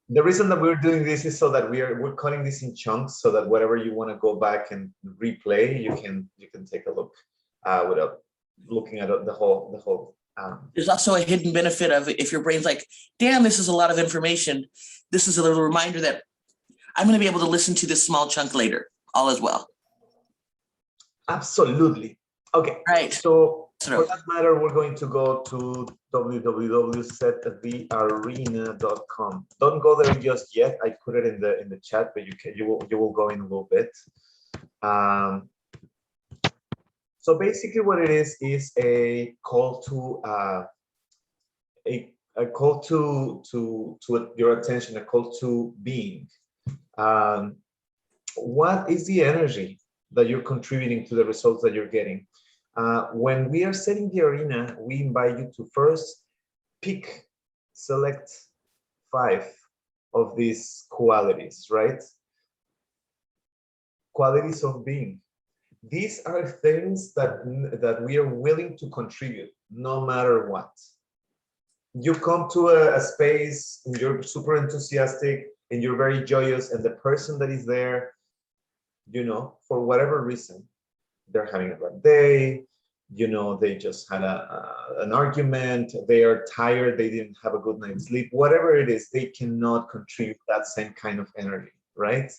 The reason that we're doing this is so that we're cutting this in chunks, so that whatever you want to go back and replay, you can take a look without looking at the whole. There's also a hidden benefit of if your brain's like, damn, this is a lot of information. This is a little reminder that I'm going to be able to listen to this small chunk later, all as well. Absolutely. Okay. Right. So for that matter, we're going to go to www.setthearena.com. Don't go there just yet. I put it in the chat, but you will go in a little bit. So basically, what it is a call to a call to your attention, a call to being. What is the energy that you're contributing to the results that you're getting? When we are setting the arena, we invite you to first select 5 of these qualities, right? Qualities of being. These are things that we are willing to contribute no matter what. You come to a space and you're super enthusiastic and you're very joyous, and the person that is there, you know, for whatever reason, they're having a bad day, you know, they just had an argument, they are tired, they didn't have a good night's sleep, whatever it is, they cannot contribute that same kind of energy, right?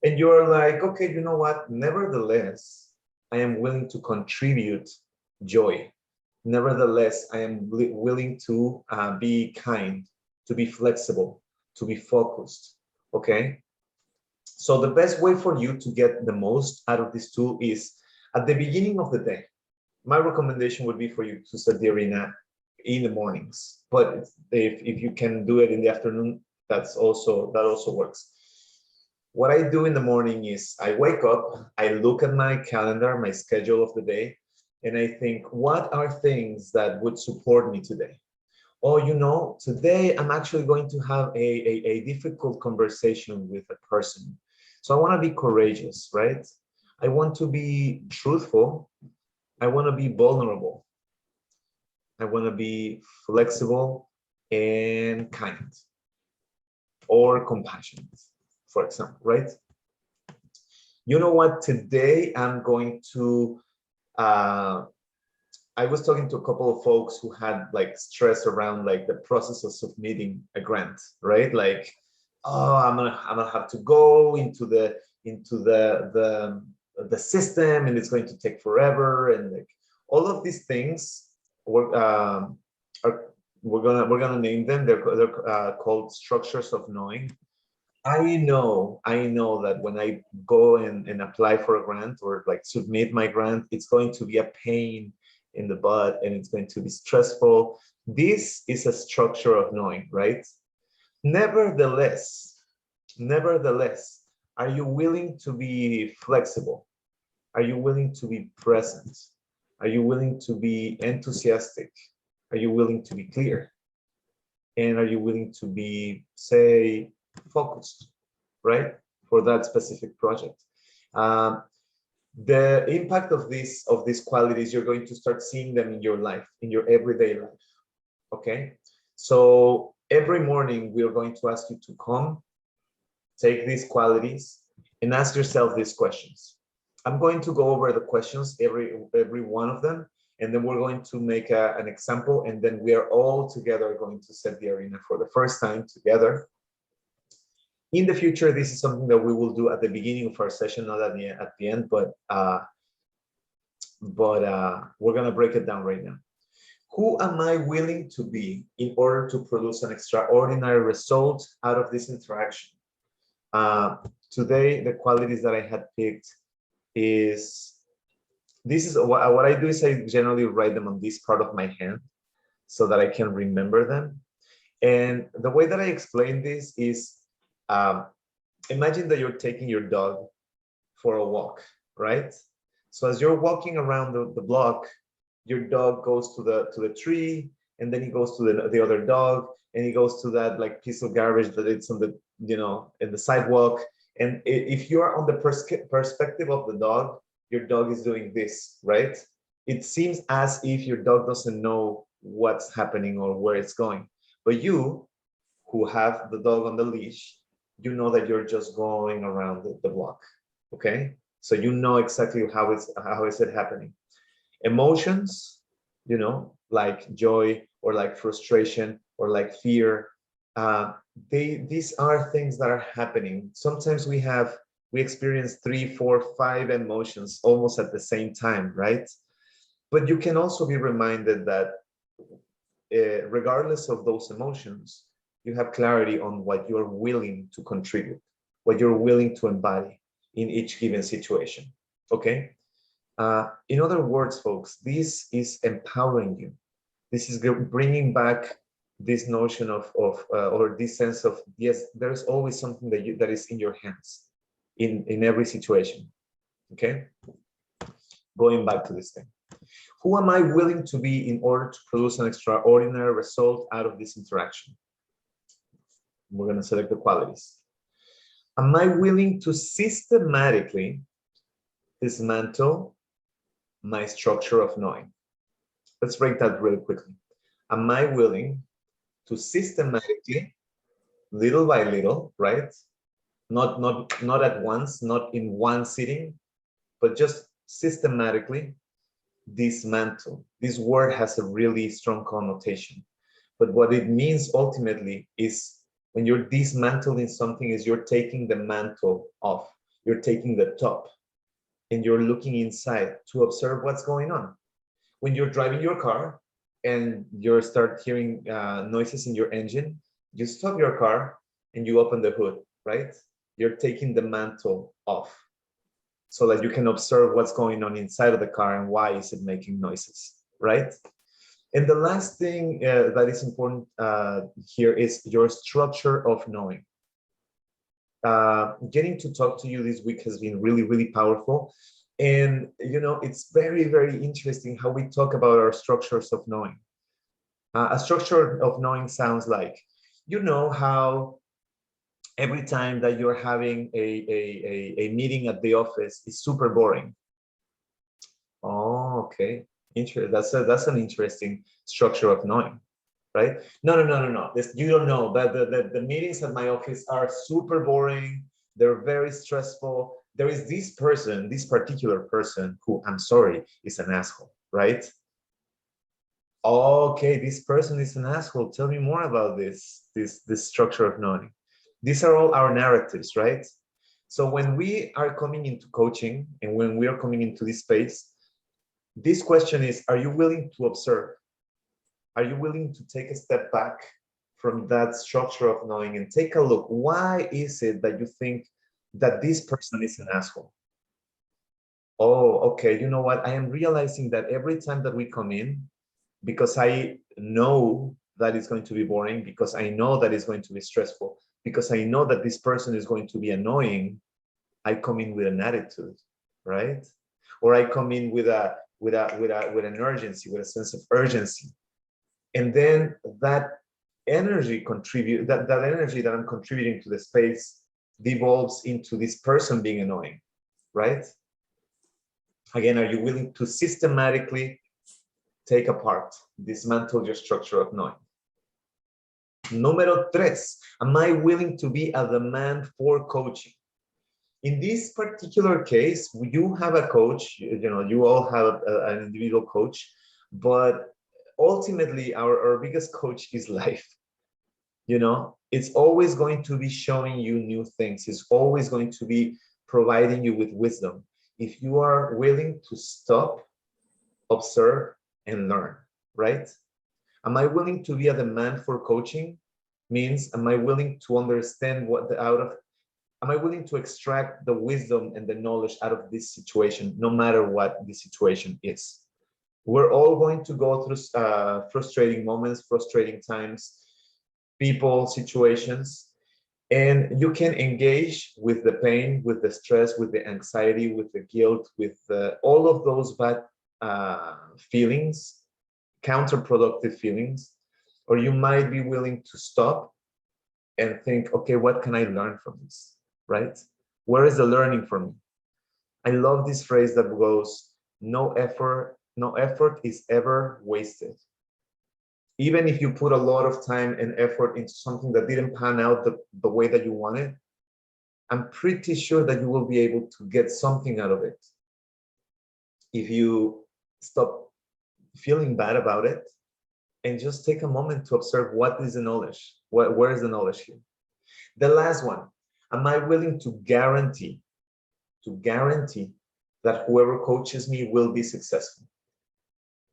And you're like, okay, you know what? Nevertheless, I am willing to contribute joy. Nevertheless, I am willing to be kind, to be flexible, to be focused, okay? So the best way for you to get the most out of this tool is at the beginning of the day. My recommendation would be for you to set the arena in the mornings, but if you can do it in the afternoon, that also works. What I do in the morning is I wake up, I look at my calendar, my schedule of the day, and I think, what are things that would support me today? Oh, you know, today I'm actually going to have a difficult conversation with a person. So I want to be courageous, right? I want to be truthful. I want to be vulnerable. I want to be flexible and kind or compassionate, for example, right? You know what? Today I'm going to, I was talking to a couple of folks who had like stress around like the process of submitting a grant, right? Like, oh, I'm gonna have to go into the system, and it's going to take forever, and like all of these things we're gonna name them. They're called structures of knowing. I know that when I go and apply for a grant or like submit my grant, it's going to be a pain in the butt and it's going to be stressful. This is a structure of knowing, right? Nevertheless, are you willing to be flexible? Are you willing to be present? Are you willing to be enthusiastic? Are you willing to be clear? And are you willing to be, say, focused, right? For that specific project. The impact of these qualities, you're going to start seeing them in your life, in your everyday life, okay? So every morning, we are going to ask you to come, take these qualities, and ask yourself these questions. I'm going to go over the questions, every one of them, and then we're going to make an example, and then we are all together going to set the arena for the first time together. In the future, this is something that we will do at the beginning of our session, not at the end, but we're going to break it down right now. Who am I willing to be in order to produce an extraordinary result out of this interaction? Today, the qualities that I had picked is what I do is I generally write them on this part of my hand so that I can remember them. And the way that I explain this is, imagine that you're taking your dog for a walk, right? So as you're walking around the block, your dog goes to the tree, and then he goes to the other dog, and he goes to that like piece of garbage that it's on the, you know, in the sidewalk. And if you are on the perspective of the dog, your dog is doing this, right? It seems as if your dog doesn't know what's happening or where it's going. But you, who have the dog on the leash, you know that you're just going around the block, okay? So you know exactly how is it happening. Emotions, you know, like joy or like frustration or like fear, these are things that are happening. Sometimes we experience 3, 4, 5 emotions almost at the same time, right? But you can also be reminded that regardless of those emotions, you have clarity on what you're willing to contribute, what you're willing to embody in each given situation, okay? In other words, folks, this is empowering you. This is bringing back this notion of or this sense of, yes, there's always something that is in your hands in every situation, okay? Going back to this thing. Who am I willing to be in order to produce an extraordinary result out of this interaction? We're going to select the qualities. Am I willing to systematically dismantle my structure of knowing? Let's break that really quickly. Am I willing to systematically, little by little, right? Not at once, not in one sitting, but just systematically dismantle. This word has a really strong connotation, but what it means ultimately is when you're dismantling something is you're taking the mantle off, you're taking the top, and you're looking inside to observe what's going on. When you're driving your car and you start hearing noises in your engine, you stop your car and you open the hood, right? You're taking the mantle off so that you can observe what's going on inside of the car and why is it making noises, right? And the last thing that is important here is your structure of knowing. Getting to talk to you this week has been really, really powerful. And, you know, it's very, very interesting how we talk about our structures of knowing. A structure of knowing sounds like, you know, how every time that you're having a meeting at the office is super boring. Oh, okay. That's an interesting structure of knowing, right? No. You don't know that the meetings at my office are super boring. They're very stressful. There is this person, this particular person who, I'm sorry, is an asshole, right? Okay, this person is an asshole. Tell me more about this structure of knowing. These are all our narratives, right? So when we are coming into coaching and when we are coming into this space, this question is, are you willing to observe? Are you willing to take a step back from that structure of knowing and take a look? Why is it that you think that this person is an asshole? Oh, okay, you know what? I am realizing that every time that we come in, because I know that it's going to be boring, because I know that it's going to be stressful, because I know that this person is going to be annoying, I come in with an attitude, right? Or I come in with an urgency, with a sense of urgency. And then that energy that energy that I'm contributing to the space devolves into this person being annoying, right? Again, are you willing to systematically take apart, dismantle your structure of knowing? Número tres, am I willing to be a demand for coaching? In this particular case, you have a coach, you know, you all have an individual coach, but ultimately our biggest coach is life. You know, it's always going to be showing you new things. It's always going to be providing you with wisdom. If you are willing to stop, observe, and learn, right? Am I willing to be a demand for coaching? Means, am I willing to understand am I willing to extract the wisdom and the knowledge out of this situation, no matter what the situation is? We're all going to go through frustrating moments, frustrating times, people, situations, and you can engage with the pain, with the stress, with the anxiety, with the guilt, with all of those bad feelings, counterproductive feelings, or you might be willing to stop and think, okay, what can I learn from this, right? Where is the learning for me? I love this phrase that goes, no effort is ever wasted. even if you put a lot of time and effort into something that didn't pan out the way that you wanted, I'm pretty sure that you will be able to get something out of it. If you stop feeling bad about it and just take a moment to observe what is the knowledge, where is the knowledge here? The last one, am I willing to guarantee that whoever coaches me will be successful?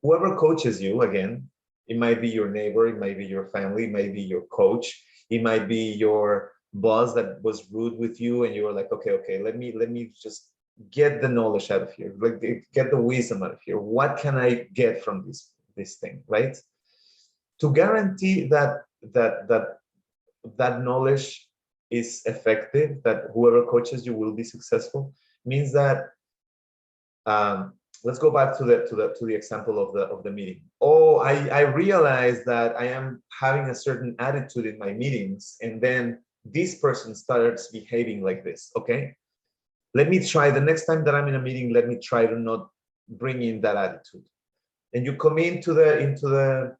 Whoever coaches you, again, it might be your neighbor, it might be your family, it might be your coach, it might be your boss that was rude with you and you were like, okay, let me just get the knowledge out of here, like get the wisdom out of here. What can I get from this thing, right? To guarantee that knowledge is effective, that whoever coaches you will be successful, means that let's go back to the example of the meeting. Oh, I realized that I am having a certain attitude in my meetings, and then this person starts behaving like this. Okay, let me try the next time that I'm in a meeting. Let me try to not bring in that attitude. And you come into the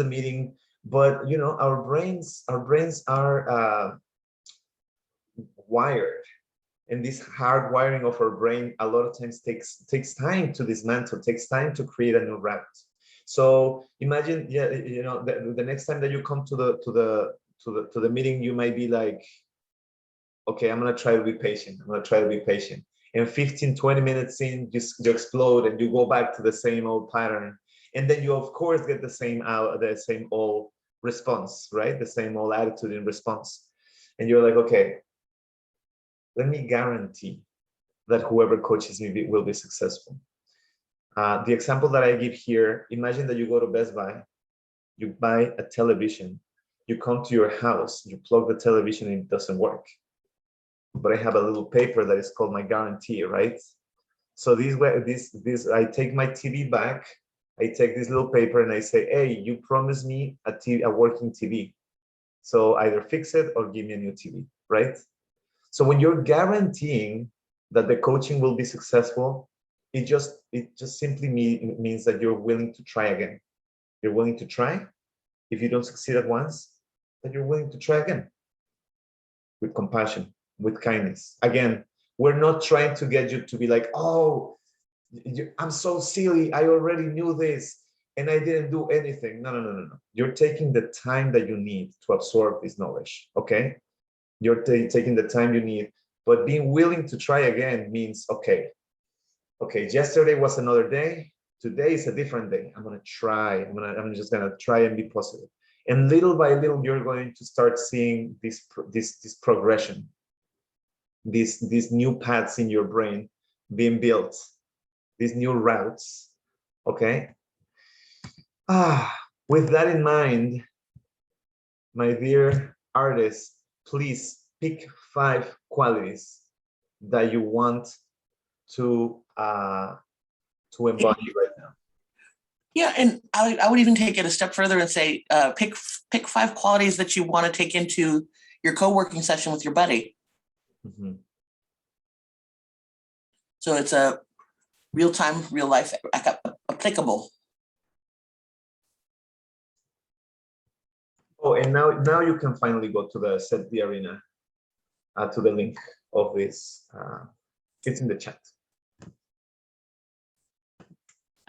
meeting, but you know our brains are wired. And this hard wiring of our brain a lot of times takes time to dismantle, takes time to create a new route. So imagine, yeah, you know, the next time that you come to the meeting, you might be like, okay, I'm gonna try to be patient. I'm gonna try to be patient. And 15, 20 minutes in, you explode and you go back to the same old pattern. And then you of course get the same old response, right? The same old attitude in response. And you're like, okay, let me guarantee that whoever coaches me will be successful. The example that I give here, imagine that you go to Best Buy, you buy a television, you come to your house, you plug the television and it doesn't work. But I have a little paper that is called my guarantee, right? So this I take my TV back, I take this little paper and I say, hey, you promised me a working TV. So either fix it or give me a new TV, right? So when you're guaranteeing that the coaching will be successful, it just simply means that you're willing to try again. You're willing to try. If you don't succeed at once, then you're willing to try again with compassion, with kindness. Again, we're not trying to get you to be like, oh, I'm so silly. I already knew this and I didn't do anything. No. You're taking the time that you need to absorb this knowledge, okay? You're taking the time you need, but being willing to try again means, okay, yesterday was another day. Today is a different day. I'm gonna try. I'm just gonna try and be positive. And little by little, you're going to start seeing this progression, these new paths in your brain being built, these new routes. Okay. With that in mind, my dear artist, please pick 5 qualities that you want to embody right now. Yeah, and I would even take it a step further and say, pick 5 qualities that you want to take into your co-working session with your buddy. Mm-hmm. So it's a real-time, real-life applicable. Oh, and now you can finally go to the Set the Arena, to the link of this. It's in the chat.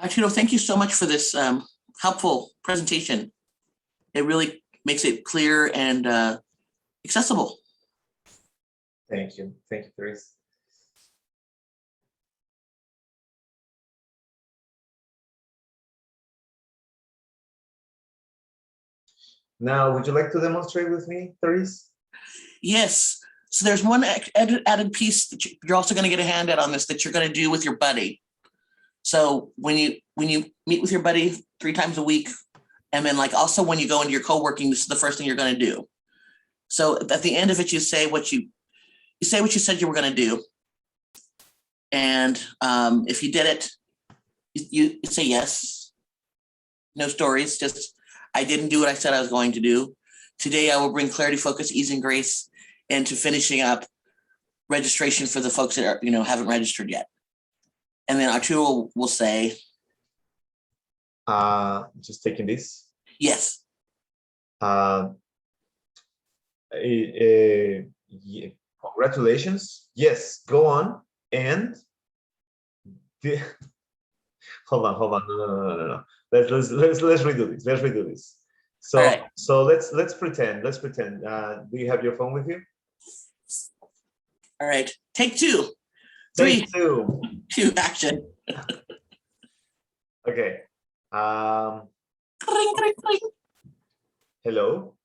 Arturo, thank you so much for this helpful presentation. It really makes it clear and accessible. Thank you, Therese. Now, would you like to demonstrate with me, Therese? Yes. So there's one added piece that you're also going to get a handout on this that you're going to do with your buddy. So when you meet with your buddy 3 times a week, and then like also when you go into your co-working, this is the first thing you're going to do. So at the end of it, you say what you said you were going to do, and if you did it, you say yes. No stories, just I didn't do what I said I was going to do. Today I will bring clarity, focus, ease, and grace into finishing up registration for the folks that are, haven't registered yet. And then Arturo will say, Just taking this. Yes. Yeah, congratulations. Yes, go on. And the, hold on. No. Let's redo this. Let's redo this. So All right. so let's pretend. Do you have your phone with you? All right. Take two. Three, Take two. action. Okay. Cling, cling, cling. Hello.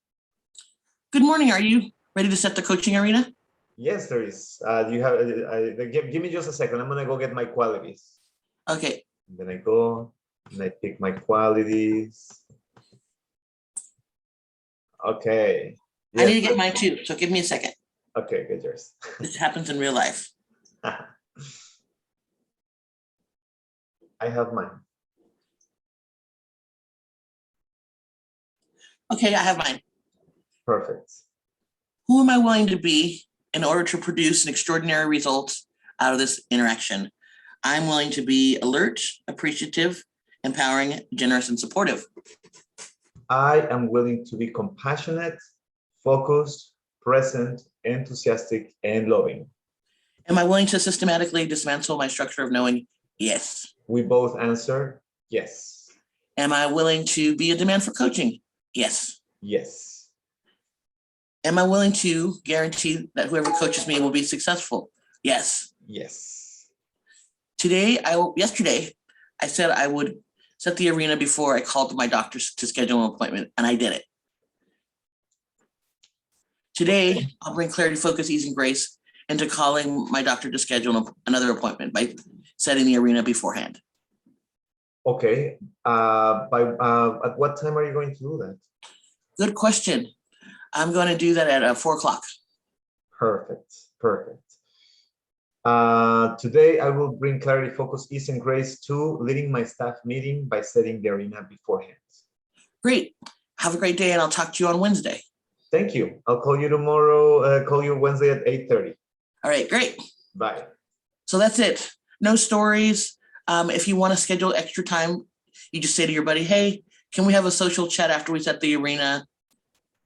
Good morning. Are you ready to set the coaching arena? Yes, there is. You have. Give me just a second. I'm gonna go get my qualities. Okay. And then I go and I pick my qualities. Okay. I need to get mine too. So give me a second. Okay, get yours. This happens in real life. I have mine. Okay, I have mine. Perfect. Who am I willing to be in order to produce an extraordinary result out of this interaction? I'm willing to be alert, appreciative, empowering, generous, and supportive. I am willing to be compassionate, focused, present, enthusiastic, and loving. Am I willing to systematically dismantle my structure of knowing? Yes. We both answer yes. Am I willing to be a demand for coaching? Yes. Yes. Am I willing to guarantee that whoever coaches me will be successful? Yes. Yes. Yesterday, I said I would set the arena before I called my doctor to schedule an appointment, and I did it. Today, I'll bring clarity, focus, ease, and grace into calling my doctor to schedule another appointment by setting the arena beforehand. Okay. At what time are you going to do that? Good question. I'm going to do that at 4 o'clock. Perfect. Today, I will bring clarity, focus, ease, and grace to leading my staff meeting by setting the arena beforehand. Great. Have a great day, and I'll talk to you on Wednesday. Thank you. I'll call you tomorrow. Call you Wednesday at 8:30. All right, great. Bye. So that's it. No stories. If you want to schedule extra time, you just say to your buddy, hey, can we have a social chat after we set the arena?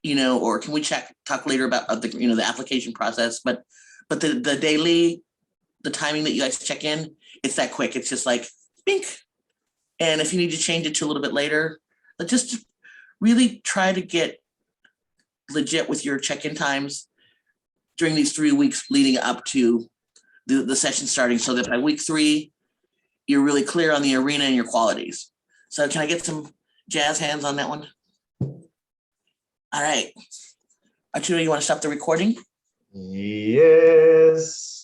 Or can we talk later about the application process? But the daily, the timing that you guys check in, it's that quick. It's just like, bink. And if you need to change it to a little bit later, but just really try to get legit with your check-in times during these 3 weeks leading up to the session starting, so that by week 3, you're really clear on the arena and your qualities. So can I get some jazz hands on that one? All right. Arturo, you want to stop the recording? Yes.